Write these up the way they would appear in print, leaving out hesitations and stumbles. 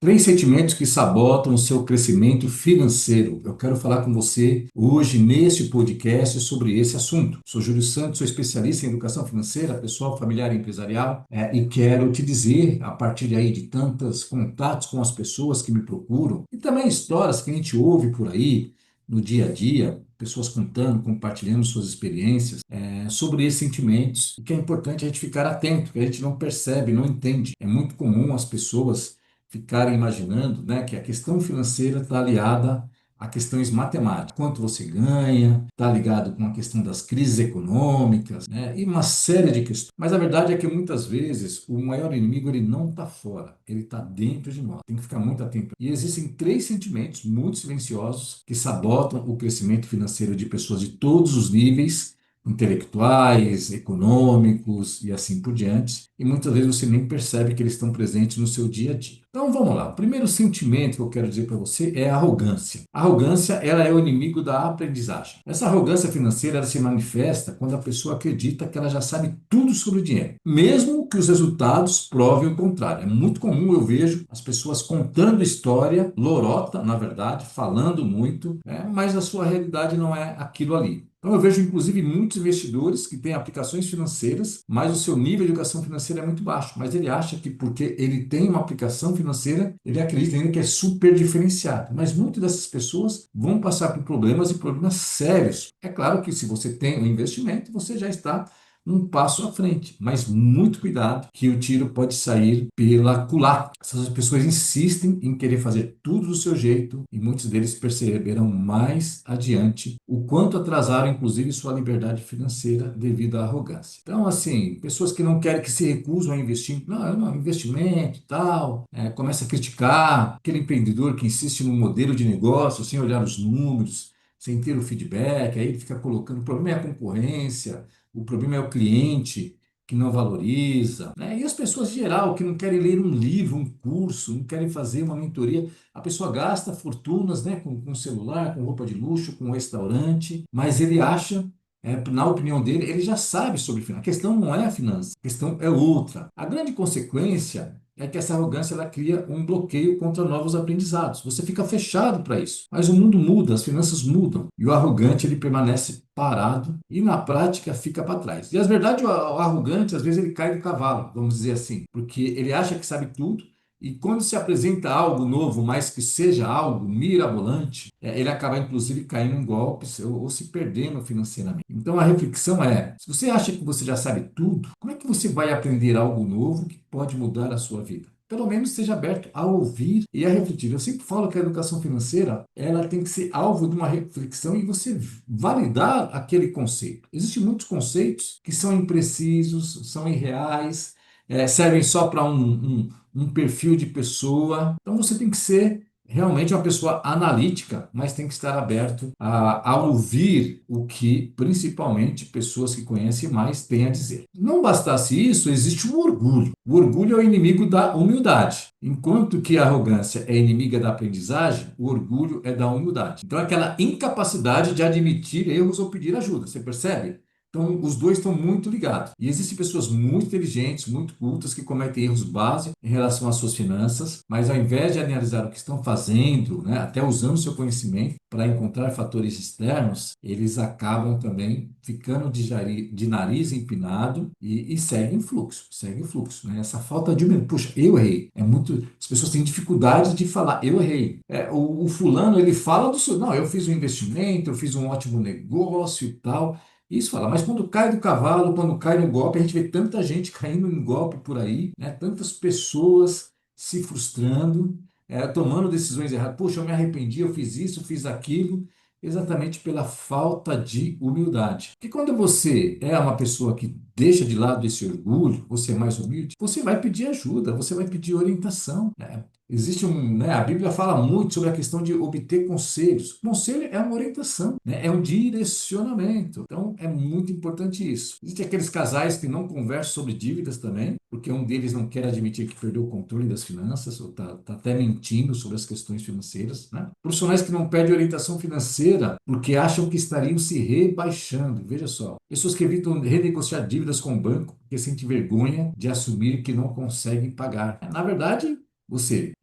Três sentimentos que sabotam o seu crescimento financeiro. Eu quero falar com você hoje neste podcast sobre esse assunto. Sou Júlio Santos, sou especialista em educação financeira, pessoal, familiar e empresarial, e quero te dizer, a partir de aí de tantos contatos com as pessoas que me procuram e também histórias que a gente ouve por aí no dia a dia, pessoas contando, compartilhando suas experiências, sobre esses sentimentos, e que é importante a gente ficar atento, que a gente não percebe, não entende. É muito comum as pessoas ficarem imaginando, né, que a questão financeira está aliada a questões matemáticas. Quanto você ganha, está ligado com a questão das crises econômicas, né, e uma série de questões. Mas a verdade é que muitas vezes o maior inimigo ele não está fora, ele está dentro de nós. Tem que ficar muito atento. E existem três sentimentos muito silenciosos que sabotam o crescimento financeiro de pessoas de todos os níveis, intelectuais, econômicos e assim por diante, e muitas vezes você nem percebe que eles estão presentes no seu dia a dia. Então vamos lá. O primeiro sentimento que eu quero dizer para você é a arrogância. A arrogância, ela é o inimigo da aprendizagem. Essa arrogância financeira, ela se manifesta quando a pessoa acredita que ela já sabe tudo sobre o dinheiro, mesmo que os resultados provem o contrário. É muito comum, eu vejo as pessoas contando história, lorota, na verdade, falando muito, mas a sua realidade não é aquilo ali. Então, eu vejo, inclusive, muitos investidores que têm aplicações financeiras, mas o seu nível de educação financeira é muito baixo. Mas ele acha que porque ele tem uma aplicação financeira, ele acredita ainda que é super diferenciado. Mas muitas dessas pessoas vão passar por problemas e problemas sérios. É claro que se você tem um investimento, você já está um passo à frente, mas muito cuidado que o tiro pode sair pela culatra. Essas pessoas insistem em querer fazer tudo do seu jeito e muitos deles perceberão mais adiante o quanto atrasaram, inclusive, sua liberdade financeira devido à arrogância. Então, assim, pessoas que não querem, que se recusam a investir, não, não, investimento e tal, começa a criticar aquele empreendedor que insiste no modelo de negócio sem olhar os números, sem ter o feedback, aí ele fica colocando, o problema é a concorrência, o problema é o cliente que não valoriza, né? E as pessoas em geral que não querem ler um livro, um curso, não querem fazer uma mentoria. A pessoa gasta fortunas, né, com celular, com roupa de luxo, com restaurante, mas ele acha, na opinião dele, ele já sabe sobre finanças. A questão não é a finança, a questão é outra. A grande consequência é que essa arrogância ela cria um bloqueio contra novos aprendizados. Você fica fechado para isso. Mas o mundo muda, as finanças mudam. E o arrogante ele permanece parado e na prática fica para trás. E a verdade, o arrogante, às vezes ele cai do cavalo, vamos dizer assim, porque ele acha que sabe tudo. E quando se apresenta algo novo, mas que seja algo mirabolante, ele acaba inclusive caindo em golpes ou se perdendo financeiramente. Então a reflexão é: se você acha que você já sabe tudo, como é que você vai aprender algo novo que pode mudar a sua vida? Pelo menos esteja aberto a ouvir e a refletir. Eu sempre falo que a educação financeira ela tem que ser alvo de uma reflexão e você validar aquele conceito. Existem muitos conceitos que são imprecisos, são irreais, servem só para um perfil de pessoa. Então você tem que ser realmente uma pessoa analítica, mas tem que estar aberto a ouvir o que principalmente pessoas que conhecem mais têm a dizer. Não bastasse isso, existe o orgulho. O orgulho é o inimigo da humildade. Enquanto que a arrogância é inimiga da aprendizagem, o orgulho é da humildade. Então, é aquela incapacidade de admitir erros ou pedir ajuda. Você percebe? Então, os dois estão muito ligados. E existem pessoas muito inteligentes, muito cultas, que cometem erros básicos em relação às suas finanças, mas ao invés de analisar o que estão fazendo, né, até usando o seu conhecimento para encontrar fatores externos, eles acabam também ficando de nariz empinado e seguem fluxo, né? Essa falta de humildade. Puxa, eu errei. É muito. As pessoas têm dificuldade de falar, eu errei. O fulano, ele fala do seu. Não, eu fiz um investimento, eu fiz um ótimo negócio e tal. Isso fala, mas quando cai do cavalo, quando cai no golpe, a gente vê tanta gente caindo em golpe por aí, né? Tantas pessoas se frustrando, tomando decisões erradas. Poxa, eu me arrependi, eu fiz isso, fiz aquilo, exatamente pela falta de humildade. Porque quando você é uma pessoa que deixa de lado esse orgulho, você é mais humilde, você vai pedir ajuda, você vai pedir orientação, né? Existe né, a Bíblia fala muito sobre a questão de obter conselhos. Conselho é uma orientação, né? É um direcionamento. Então, é muito importante isso. Existem aqueles casais que não conversam sobre dívidas também, porque um deles não quer admitir que perdeu o controle das finanças, ou está até mentindo sobre as questões financeiras, né? Profissionais que não pedem orientação financeira porque acham que estariam se rebaixando. Veja só. Pessoas que evitam renegociar dívidas com o banco porque sentem vergonha de assumir que não conseguem pagar. Na verdade,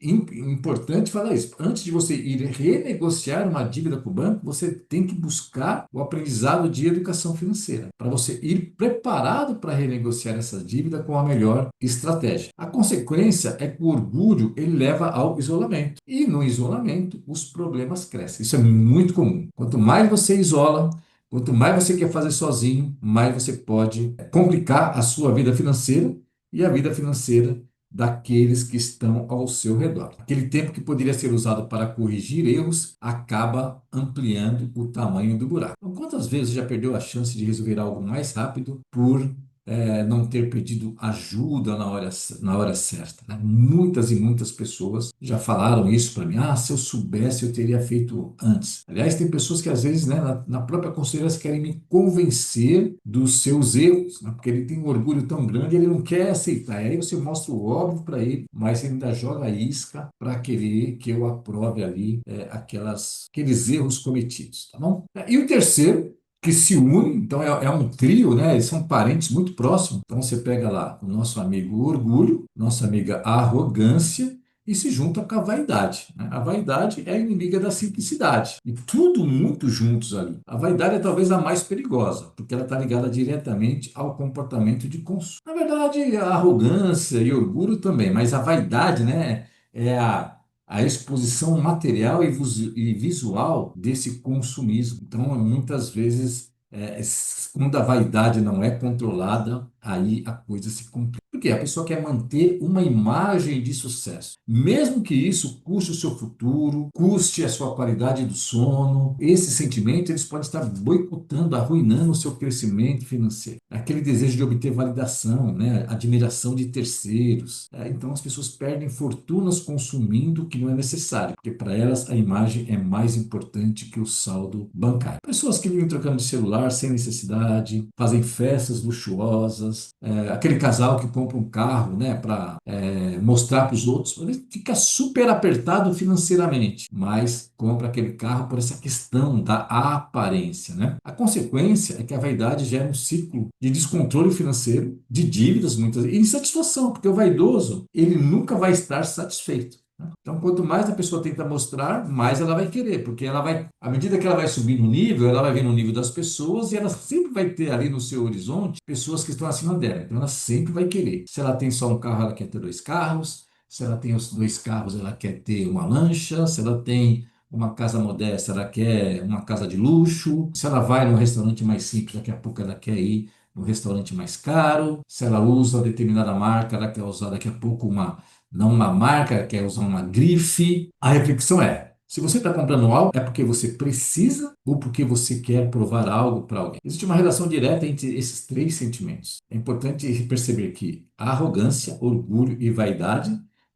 Importante falar isso. Antes de você ir renegociar uma dívida com o banco, você tem que buscar o aprendizado de educação financeira, para você ir preparado para renegociar essa dívida com a melhor estratégia. A consequência é que o orgulho ele leva ao isolamento. E no isolamento, os problemas crescem. Isso é muito comum. Quanto mais você isola, quanto mais você quer fazer sozinho, mais você pode complicar a sua vida financeira e a vida financeira daqueles que estão ao seu redor. Aquele tempo que poderia ser usado para corrigir erros acaba ampliando o tamanho do buraco. Então, quantas vezes você já perdeu a chance de resolver algo mais rápido por não ter pedido ajuda na hora certa, né? Muitas e muitas pessoas já falaram isso para mim. Ah, se eu soubesse, eu teria feito antes. Aliás, tem pessoas que às vezes, né, na própria conselheira querem me convencer dos seus erros, né? Porque ele tem um orgulho tão grande, ele não quer aceitar. E aí você mostra o óbvio para ele, mas ele ainda joga a isca para querer que eu aprove ali aqueles erros cometidos, tá bom? E o terceiro que se une, então é um trio, né? Eles são parentes muito próximos. Então você pega lá o nosso amigo orgulho, nossa amiga arrogância e se junta com a vaidade, né? A vaidade é a inimiga da simplicidade. E tudo muito juntos ali. A vaidade é talvez a mais perigosa, porque ela está ligada diretamente ao comportamento de consumo. Na verdade, a arrogância e orgulho também, mas a vaidade, né? É a exposição material e visual desse consumismo. Então, muitas vezes, quando a vaidade não é controlada, aí a coisa se complica. Porque a pessoa quer manter uma imagem de sucesso, mesmo que isso custe o seu futuro, custe a sua qualidade do sono. Esses sentimentos eles podem estar boicotando, arruinando o seu crescimento financeiro. Aquele desejo de obter validação, né? Admiração de terceiros. Então as pessoas perdem fortunas consumindo o que não é necessário, porque para elas a imagem é mais importante que o saldo bancário. Pessoas que vivem trocando de celular sem necessidade, fazem festas luxuosas, aquele casal que compra um carro, né, para mostrar para os outros, ele fica super apertado financeiramente, mas compra aquele carro por essa questão da aparência, né? A consequência é que a vaidade gera um ciclo de descontrole financeiro, de dívidas muitas e insatisfação, porque o vaidoso, ele nunca vai estar satisfeito. Então, quanto mais a pessoa tenta mostrar, mais ela vai querer, porque ela vai, à medida que ela vai subir no nível, ela vai ver no nível das pessoas e ela sempre vai ter ali no seu horizonte pessoas que estão acima dela. Então, ela sempre vai querer. Se ela tem só um carro, ela quer ter dois carros. Se ela tem os dois carros, ela quer ter uma lancha. Se ela tem uma casa modesta, ela quer uma casa de luxo. Se ela vai num restaurante mais simples, daqui a pouco ela quer ir no restaurante mais caro. Se ela usa determinada marca, ela quer usar daqui a pouco não uma marca, quer usar uma grife. A reflexão é: se você está comprando algo, é porque você precisa ou porque você quer provar algo para alguém? Existe uma relação direta entre esses três sentimentos. É importante perceber que a arrogância, orgulho e vaidade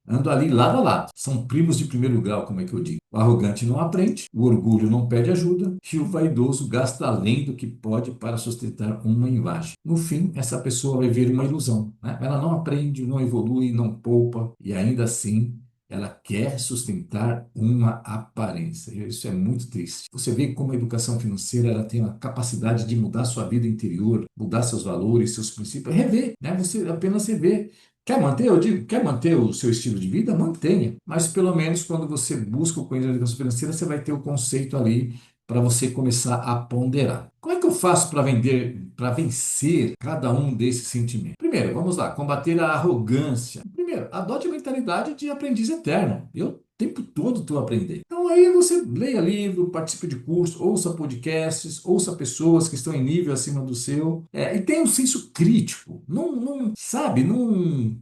andam ali lado a lado. São primos de primeiro grau, como é que eu digo. O arrogante não aprende, o orgulho não pede ajuda e o vaidoso gasta além do que pode para sustentar uma imagem. No fim, essa pessoa vai ver uma ilusão, né? Ela não aprende, não evolui, não poupa e ainda assim ela quer sustentar uma aparência. Isso é muito triste. Você vê como a educação financeira ela tem a capacidade de mudar sua vida interior, mudar seus valores, seus princípios, rever, né? Você apenas rever. Quer manter? Eu digo, quer manter o seu estilo de vida? Mantenha. Mas pelo menos quando você busca o conhecimento da educação financeira, você vai ter o conceito ali para você começar a ponderar. Como é que eu faço para vencer cada um desses sentimentos? Primeiro, vamos lá, combater a arrogância. Primeiro, adote a mentalidade de aprendiz eterno. Eu o tempo todo estou aprendendo. Então aí você leia livro, participe de curso, ouça podcasts, ouça pessoas que estão em nível acima do seu, e tenha um senso crítico. Não sabe, não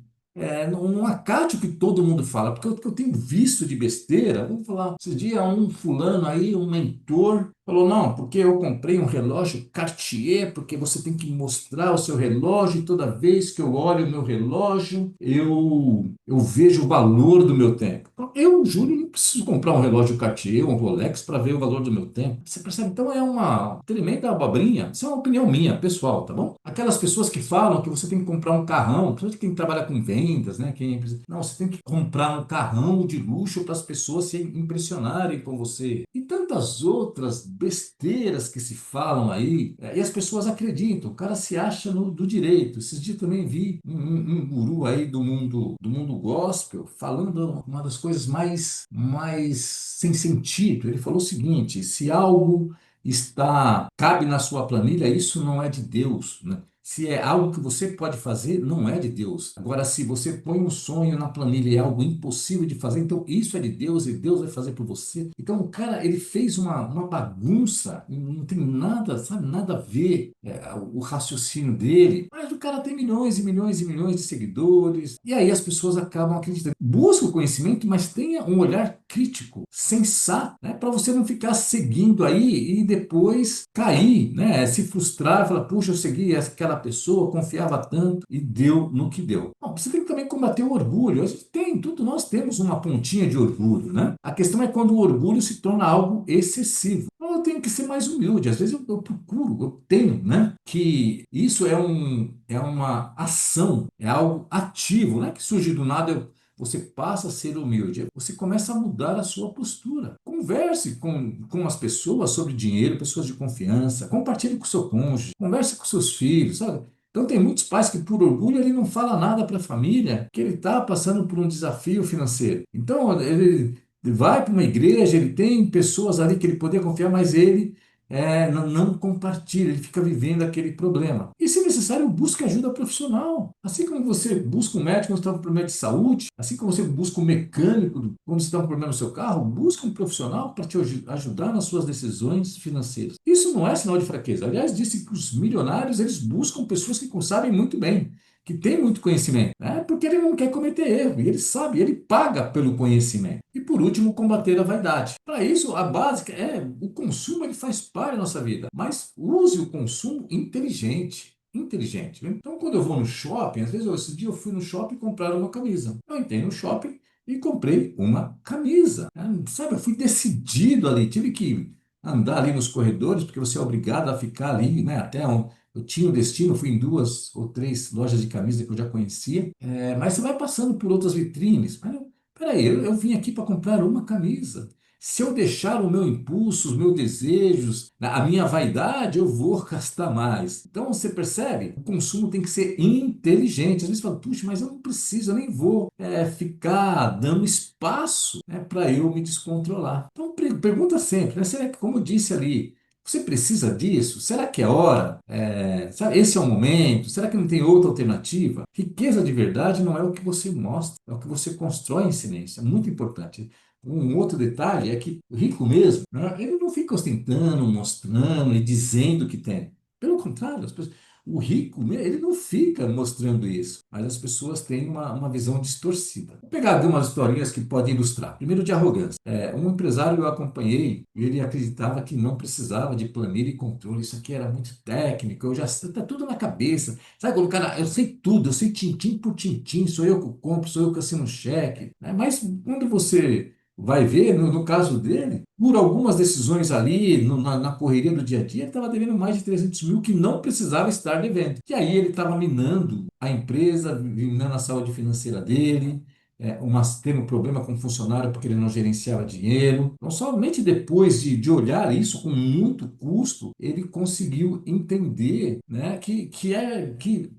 acate o que todo mundo fala, porque o que eu tenho visto de besteira, vamos falar, esse dia um fulano aí, um mentor, falou, não, porque eu comprei um relógio Cartier, porque você tem que mostrar o seu relógio, e toda vez que eu olho o meu relógio, eu vejo o valor do meu tempo. Então, eu, Júlio, não preciso comprar um relógio Cartier, um Rolex, para ver o valor do meu tempo. Você percebe? Então é uma tremenda abobrinha. Isso é uma opinião minha, pessoal, tá bom? Aquelas pessoas que falam que você tem que comprar um carrão, pessoas que tem que trabalhar com vendas, né? Não, você tem que comprar um carrão de luxo para as pessoas se impressionarem com você. E tantas outras besteiras que se falam aí, e as pessoas acreditam, o cara se acha do direito. Esses dias também vi um guru aí do mundo gospel falando uma das coisas mais sem sentido. Ele falou o seguinte: se algo cabe na sua planilha, isso não é de Deus, né? Se é algo que você pode fazer, não é de Deus. Agora, se você põe um sonho na planilha e é algo impossível de fazer, então isso é de Deus e Deus vai fazer por você. Então, o cara, ele fez uma bagunça, não tem nada, sabe, nada a ver o raciocínio dele, mas o cara tem milhões e milhões e milhões de seguidores, e aí as pessoas acabam acreditando. Busca o conhecimento, mas tenha um olhar crítico, sensato, né, para você não ficar seguindo aí e depois cair, né, se frustrar, falar, puxa, eu segui aquela pessoa, confiava tanto e deu no que deu. Bom, você tem que também combater o orgulho. A gente tem, tudo nós temos uma pontinha de orgulho, né? A questão é quando o orgulho se torna algo excessivo. Então, eu tenho que ser mais humilde. Às vezes eu procuro, eu tenho, né? Que isso é uma ação, é algo ativo, não é que surge do nada. Você passa a ser humilde, você começa a mudar a sua postura. Converse com as pessoas sobre dinheiro, pessoas de confiança, compartilhe com o seu cônjuge, converse com seus filhos, sabe? Então tem muitos pais que por orgulho ele não fala nada para a família, que ele está passando por um desafio financeiro. Então ele vai para uma igreja, ele tem pessoas ali que ele poderia confiar, mas ele não compartilha, ele fica vivendo aquele problema. E, se necessário, busque ajuda profissional. Assim como você busca um médico quando você está com problema de saúde, assim como você busca um mecânico quando você está com problema no seu carro, busque um profissional para te ajudar nas suas decisões financeiras. Isso não é sinal de fraqueza. Aliás, disse que os milionários eles buscam pessoas que sabem muito bem, que têm muito conhecimento, né? Porque ele não quer cometer erro, e ele sabe, ele paga pelo conhecimento. E por último, combater a vaidade. Para isso, a básica é o consumo, ele faz parte da nossa vida, mas use o consumo inteligente. Inteligente, né? Então, quando eu vou no shopping, às vezes, esse dia eu fui no shopping comprar uma camisa. Eu entrei no shopping e comprei uma camisa, né? Sabe, eu fui decidido ali, tive que andar ali nos corredores, porque você é obrigado a ficar ali, né, até eu tinha um destino, fui em 2 ou 3 lojas de camisa que eu já conhecia, mas você vai passando por outras vitrines. Mas, peraí, eu vim aqui para comprar uma camisa. Se eu deixar o meu impulso, os meus desejos, a minha vaidade, eu vou gastar mais. Então, você percebe? O consumo tem que ser inteligente. Às vezes você fala, puxa, mas eu não preciso, eu nem vou ficar dando espaço, né, para eu me descontrolar. Então, pergunta sempre, né? Será que, como eu disse ali, você precisa disso? Será que é hora? Sabe, esse é o momento? Será que não tem outra alternativa? Riqueza de verdade não é o que você mostra, é o que você constrói em silêncio. É muito importante. Um outro detalhe é que o rico mesmo, né, ele não fica ostentando, mostrando e dizendo que tem. Pelo contrário, o rico, ele não fica mostrando isso, mas as pessoas têm uma visão distorcida. Vou pegar algumas historinhas que podem ilustrar. Primeiro, de arrogância. Um empresário eu acompanhei, ele acreditava que não precisava de planilha e controle, isso aqui era muito técnico, eu já está tudo na cabeça. Sabe quando o cara, eu sei tudo, eu sei tintim por tintim, sou eu que compro, sou eu que assino um cheque, né? Mas quando você vai ver, no caso dele, por algumas decisões ali, na correria do dia a dia, ele estava devendo mais de 300 mil que não precisava estar devendo. E aí ele estava minando a empresa, minando a saúde financeira dele, tendo um problema com o funcionário porque ele não gerenciava dinheiro. Então, somente depois de olhar isso com muito custo, ele conseguiu entender, né, que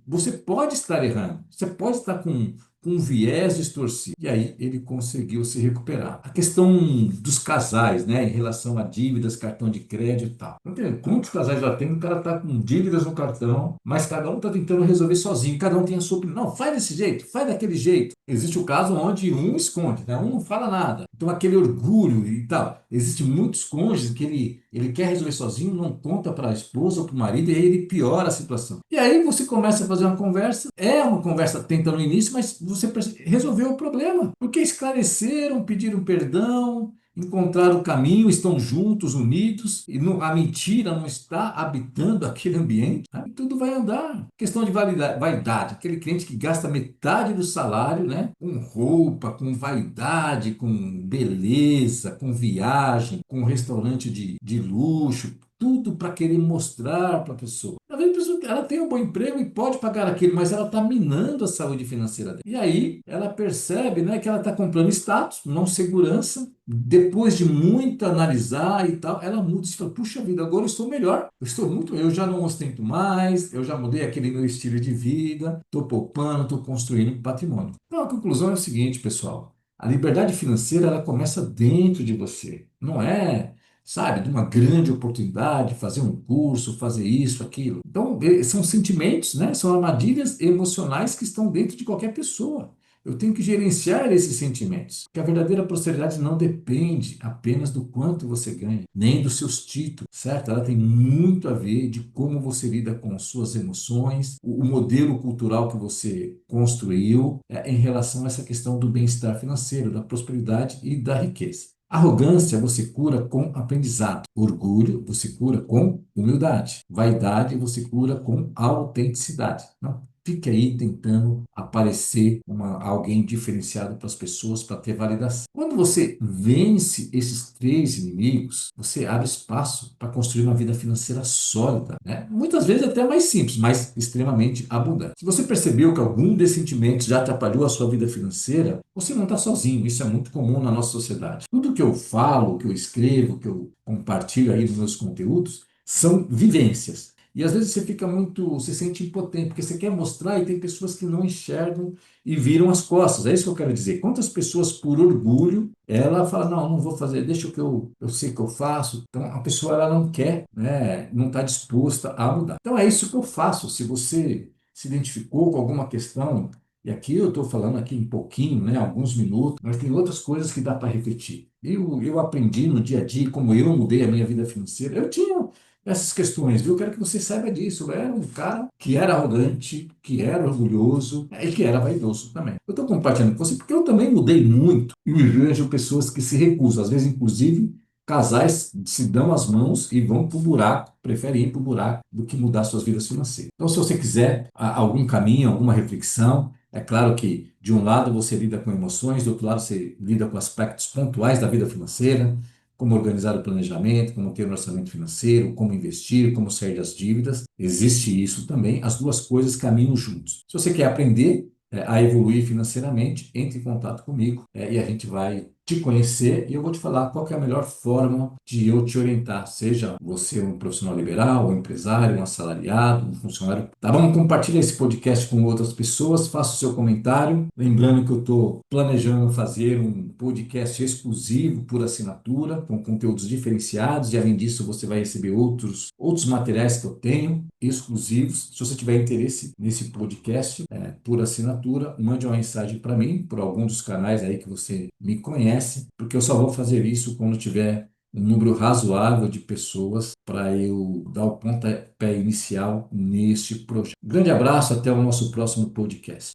você pode estar errando, você pode estar com um viés distorcido. E aí ele conseguiu se recuperar. A questão dos casais, né, em relação a dívidas, cartão de crédito e tal. Não tem quantos casais já tem, o cara está com dívidas no cartão, mas cada um está tentando resolver sozinho, cada um tem a sua opinião. Não, faz desse jeito, faz daquele jeito. Existe o caso onde um esconde, né, um não fala nada. Então aquele orgulho e tal. Existem muitos cônjuges que ele quer resolver sozinho, não conta para a esposa ou para o marido, e aí ele piora a situação. E aí você começa a fazer uma conversa, é uma conversa tenta no início, mas você resolveu o problema, porque esclareceram, pediram perdão, encontraram o caminho, estão juntos, unidos, e a mentira não está habitando aquele ambiente, né? E tudo vai andar. Questão de vaidade, aquele cliente que gasta metade do salário, né, com roupa, com vaidade, com beleza, com viagem, com restaurante de luxo. Tudo tudo para querer mostrar para a pessoa. Às vezes a pessoa ela tem um bom emprego e pode pagar aquilo, mas ela está minando a saúde financeira dela. E aí ela percebe, né, que ela está comprando status, não segurança. Depois de muito analisar e tal, ela muda e fala: puxa vida, agora eu estou melhor, eu estou muito, eu já não ostento mais, eu já mudei aquele meu estilo de vida, estou poupando, estou construindo patrimônio. Então a conclusão é o seguinte, pessoal: a liberdade financeira ela começa dentro de você, não é, sabe, de uma grande oportunidade, fazer um curso, fazer isso, aquilo. Então, são sentimentos, né? São armadilhas emocionais que estão dentro de qualquer pessoa. Eu tenho que gerenciar esses sentimentos, porque a verdadeira prosperidade não depende apenas do quanto você ganha, nem dos seus títulos, certo? Ela tem muito a ver de como você lida com suas emoções, o modelo cultural que você construiu, em relação a essa questão do bem-estar financeiro, da prosperidade e da riqueza. Arrogância você cura com aprendizado. Orgulho você cura com humildade. Vaidade você cura com autenticidade. Não fique aí tentando aparecer alguém diferenciado para as pessoas para ter validação. Quando você vence esses três inimigos, você abre espaço para construir uma vida financeira sólida, né? Muitas vezes até mais simples, mas extremamente abundante. Se você percebeu que algum desses sentimentos já atrapalhou a sua vida financeira, você não está sozinho. Isso é muito comum na nossa sociedade. Tudo que eu falo, que eu escrevo, que eu compartilho aí nos meus conteúdos, são vivências. E às vezes você fica muito, se sente impotente, porque você quer mostrar e tem pessoas que não enxergam e viram as costas. É isso que eu quero dizer. Quantas pessoas, por orgulho, ela fala: não, não vou fazer, deixa o que eu sei que eu faço. Então a pessoa ela não quer, né, não está disposta a mudar. Então é isso que eu faço. Se você se identificou com alguma questão, e aqui eu estou falando aqui um pouquinho, né, alguns minutos, mas tem outras coisas que dá para refletir. Eu aprendi no dia a dia, como eu mudei a minha vida financeira. Eu tinha essas questões, viu? Eu quero que você saiba disso. Eu era um cara que era arrogante, que era orgulhoso, e que era vaidoso também. Eu estou compartilhando com você porque eu também mudei muito e vejo pessoas que se recusam, às vezes, inclusive, casais se dão as mãos e vão para o buraco, preferem ir para o buraco do que mudar suas vidas financeiras. Então, se você quiser algum caminho, alguma reflexão, é claro que de um lado você lida com emoções, do outro lado você lida com aspectos pontuais da vida financeira, como organizar o planejamento, como ter um orçamento financeiro, como investir, como sair das dívidas. Existe isso também, as duas coisas caminham juntos. Se você quer aprender a evoluir financeiramente, entre em contato comigo, e a gente vai te conhecer e eu vou te falar qual que é a melhor forma de eu te orientar, seja você um profissional liberal, um empresário, um assalariado, um funcionário. Tá bom? Compartilha esse podcast com outras pessoas, faça o seu comentário. Lembrando que eu estou planejando fazer um podcast exclusivo por assinatura, com conteúdos diferenciados, e além disso você vai receber outros materiais que eu tenho exclusivos. Se você tiver interesse nesse podcast por assinatura, mande uma mensagem para mim, por algum dos canais aí que você me conhece, porque eu só vou fazer isso quando tiver um número razoável de pessoas para eu dar o pontapé inicial neste projeto. Grande abraço, até o nosso próximo podcast.